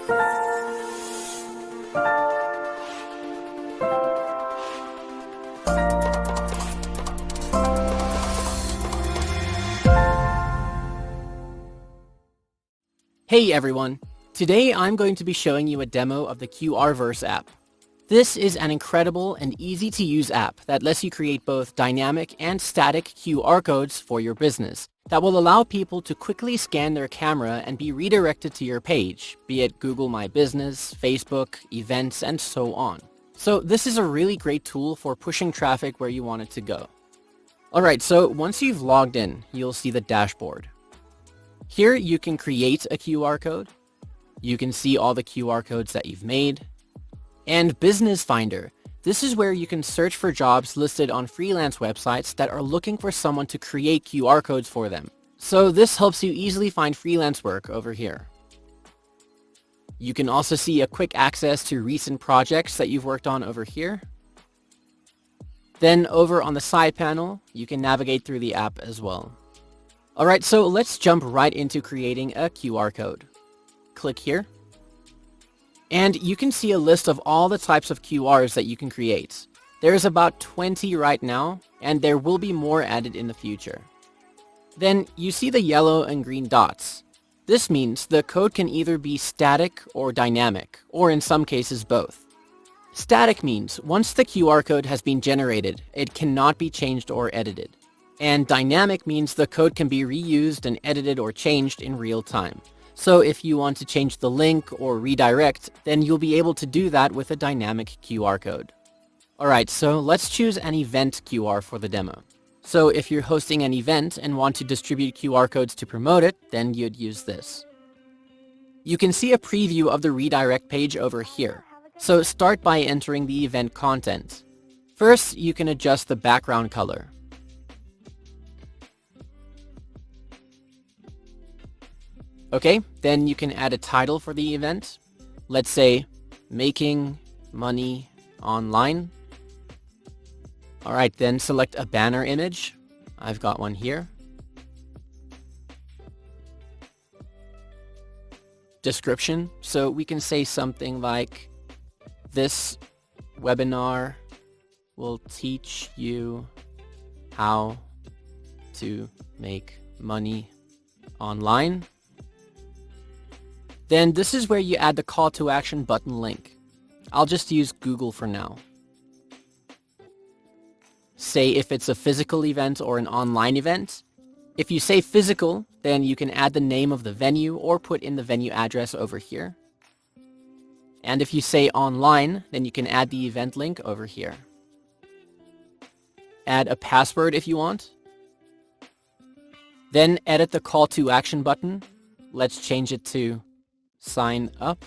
Hey everyone! Today I'm going to be showing you a demo of the QRverse app. This is an incredible and easy-to-use app that lets you create both dynamic and static QR codes for your business that will allow people to quickly scan their camera and be redirected to your page, be it Google My Business, Facebook, events, and so on. So this is a really great tool for pushing traffic where you want it to go. Alright, so once you've logged in, you'll see the dashboard. Here you can create a QR code, you can see all the QR codes that you've made, and Business Finder. This is where you can search for jobs listed on freelance websites that are looking for someone to create QR codes for them. So this helps you easily find freelance work over here. You can also see a quick access to recent projects that you've worked on over here. Then over on the side panel, you can navigate through the app as well. Alright, so let's jump right into creating a QR code. Click here. And you can see a list of all the types of QRs that you can create. There's about 20 right now, and there will be more added in the future. Then you see the yellow and green dots. This means the code can either be static or dynamic, or in some cases both. Static means once the QR code has been generated, it cannot be changed or edited. And dynamic means the code can be reused and edited or changed in real time. So if you want to change the link or redirect, then you'll be able to do that with a dynamic QR code. Alright, so let's choose an event QR for the demo. So if you're hosting an event and want to distribute QR codes to promote it, then you'd use this. You can see a preview of the redirect page over here. So start by entering the event content. First, you can adjust the background color. Okay, then you can add a title for the event. Let's say, Making Money Online. Alright, then select a banner image. I've got one here. Description, so we can say something like, this webinar will teach you how to make money online. Then this is where you add the call to action button link. I'll just use Google for now. Say if it's a physical event or an online event. If you say physical, then you can add the name of the venue or put in the venue address over here. And if you say online, then you can add the event link over here. Add a password if you want. Then edit the call to action button. Let's change it to sign up.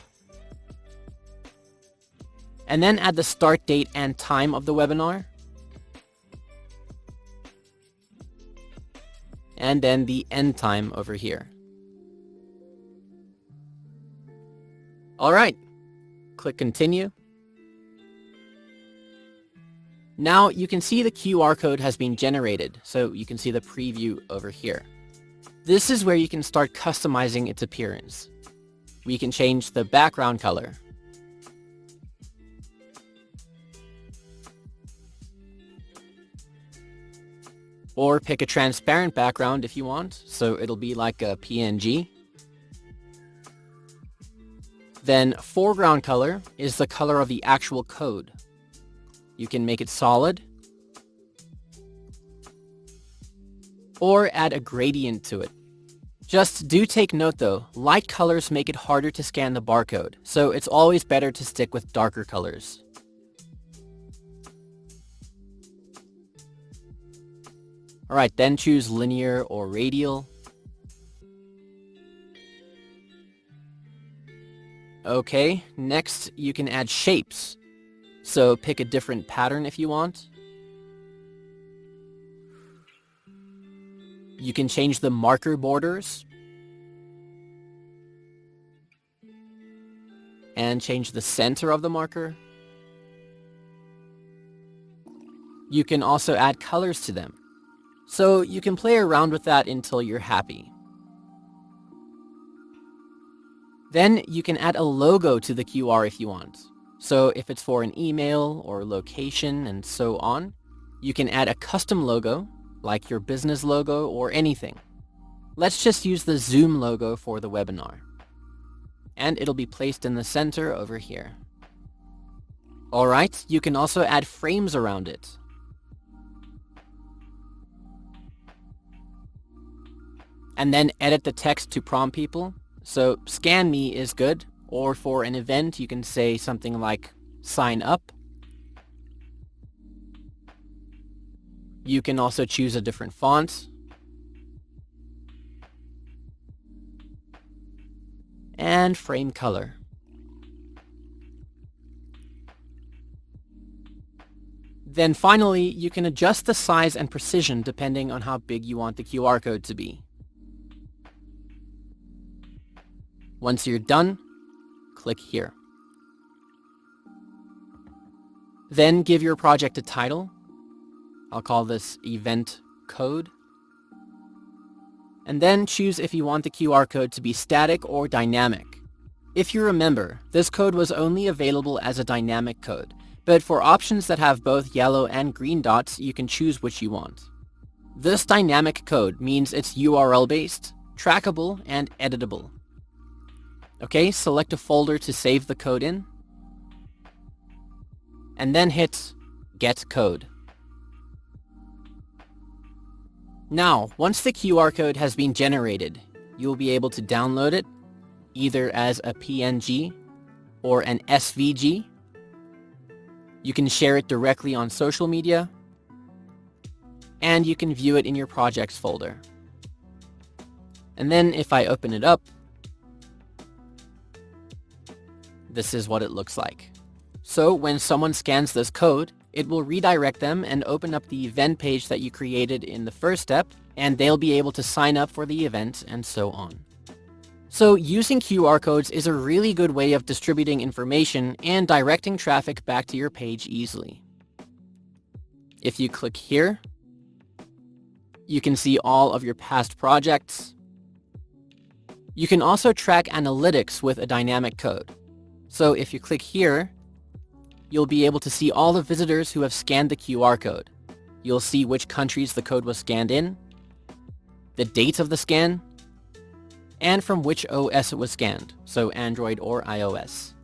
And then add the start date and time of the webinar. And then the end time over here. Alright, click continue. Now you can see the QR code has been generated, so you can see the preview over here. This is where you can start customizing its appearance. We can change the background color. Or pick a transparent background if you want, so it'll be like a PNG. Then foreground color is the color of the actual code. You can make it solid. Or add a gradient to it. Just do take note though, light colors make it harder to scan the barcode, so it's always better to stick with darker colors. Alright, then choose linear or radial. Okay, next you can add shapes. So pick a different pattern if you want. You can change the marker borders. And change the center of the marker. You can also add colors to them. So you can play around with that until you're happy. Then you can add a logo to the QR if you want. So if it's for an email or location and so on, you can add a custom logo, like your business logo or anything. Let's just use the Zoom logo for the webinar. And it'll be placed in the center over here. Alright, you can also add frames around it. And then edit the text to prompt people. So scan me is good, or for an event you can say something like sign up. You can also choose a different font. And frame color. Then finally, you can adjust the size and precision depending on how big you want the QR code to be. Once you're done, click here. Then give your project a title. I'll call this Event Code. And then choose if you want the QR code to be static or dynamic. If you remember, this code was only available as a dynamic code, but for options that have both yellow and green dots, you can choose which you want. This dynamic code means it's URL-based, trackable, and editable. Okay, select a folder to save the code in, and then hit Get Code. Now, once the QR code has been generated, you'll be able to download it either as a PNG or an SVG. You can share it directly on social media, and you can view it in your projects folder. And then if I open it up, this is what it looks like. So when someone scans this code, it will redirect them and open up the event page that you created in the first step, and they'll be able to sign up for the event and so on. So using QR codes is a really good way of distributing information and directing traffic back to your page easily. If you click here, you can see all of your past projects. You can also track analytics with a dynamic code. So if you click here, you'll be able to see all the visitors who have scanned the QR code. You'll see which countries the code was scanned in, the date of the scan, and from which OS it was scanned, so Android or iOS.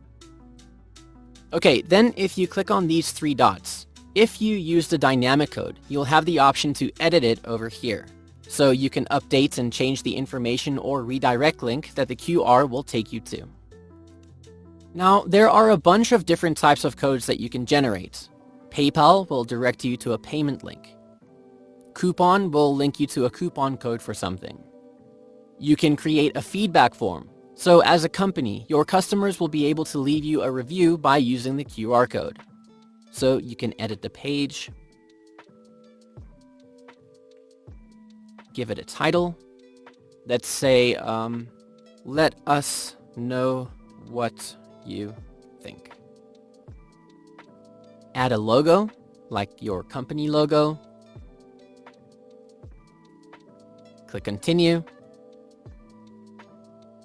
Okay, then if you click on these three dots, if you use the dynamic code, you'll have the option to edit it over here. So you can update and change the information or redirect link that the QR will take you to. Now, there are a bunch of different types of codes that you can generate. PayPal will direct you to a payment link. Coupon will link you to a coupon code for something. You can create a feedback form. So as a company, your customers will be able to leave you a review by using the QR code. So you can edit the page, give it a title. Let's say, let us know what you think. Add a logo, like your company logo. Click continue.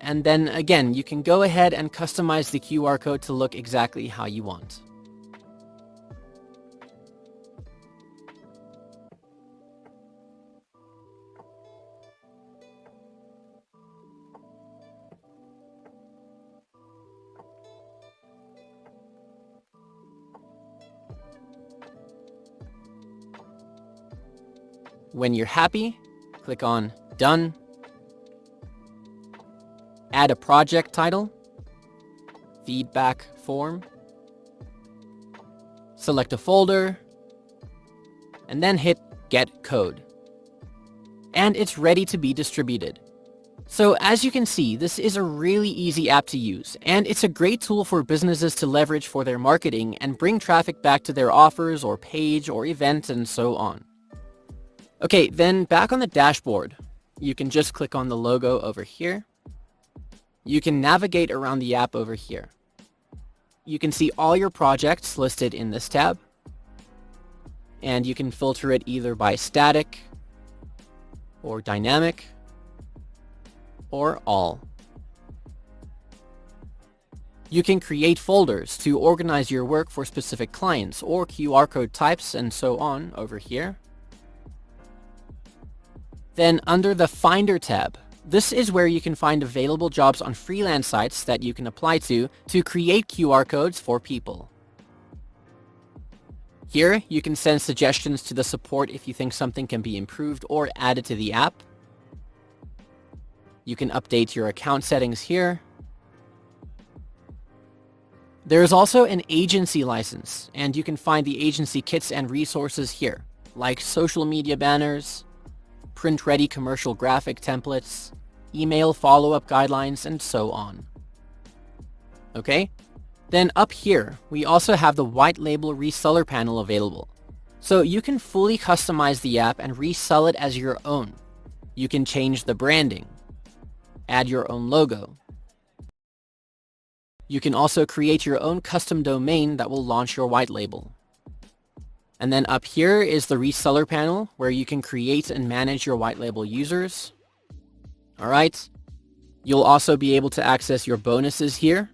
And then again, you can go ahead and customize the QR code to look exactly how you want. When you're happy, click on Done. Add a project title, feedback form, select a folder, and then hit Get Code. And it's ready to be distributed. So as you can see, this is a really easy app to use, and it's a great tool for businesses to leverage for their marketing and bring traffic back to their offers or page or event and so on. Okay, then back on the dashboard, you can just click on the logo over here. You can navigate around the app over here. You can see all your projects listed in this tab, and you can filter it either by static or dynamic or all. You can create folders to organize your work for specific clients or QR code types and so on over here. Then under the Finder tab, this is where you can find available jobs on freelance sites that you can apply to create QR codes for people. Here, you can send suggestions to the support if you think something can be improved or added to the app. You can update your account settings here. There is also an agency license, and you can find the agency kits and resources here, like social media banners, print-ready commercial graphic templates, email follow-up guidelines, and so on. Okay? Then up here, we also have the white label reseller panel available. So you can fully customize the app and resell it as your own. You can change the branding, add your own logo. You can also create your own custom domain that will launch your white label. And then up here is the reseller panel where you can create and manage your white label users. All right. You'll also be able to access your bonuses here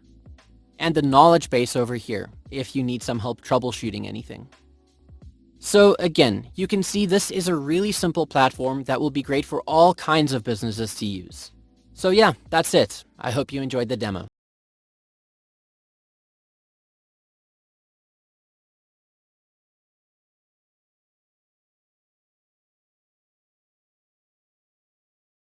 and the knowledge base over here if you need some help troubleshooting anything. So again, you can see this is a really simple platform that will be great for all kinds of businesses to use. So yeah, that's it. I hope you enjoyed the demo.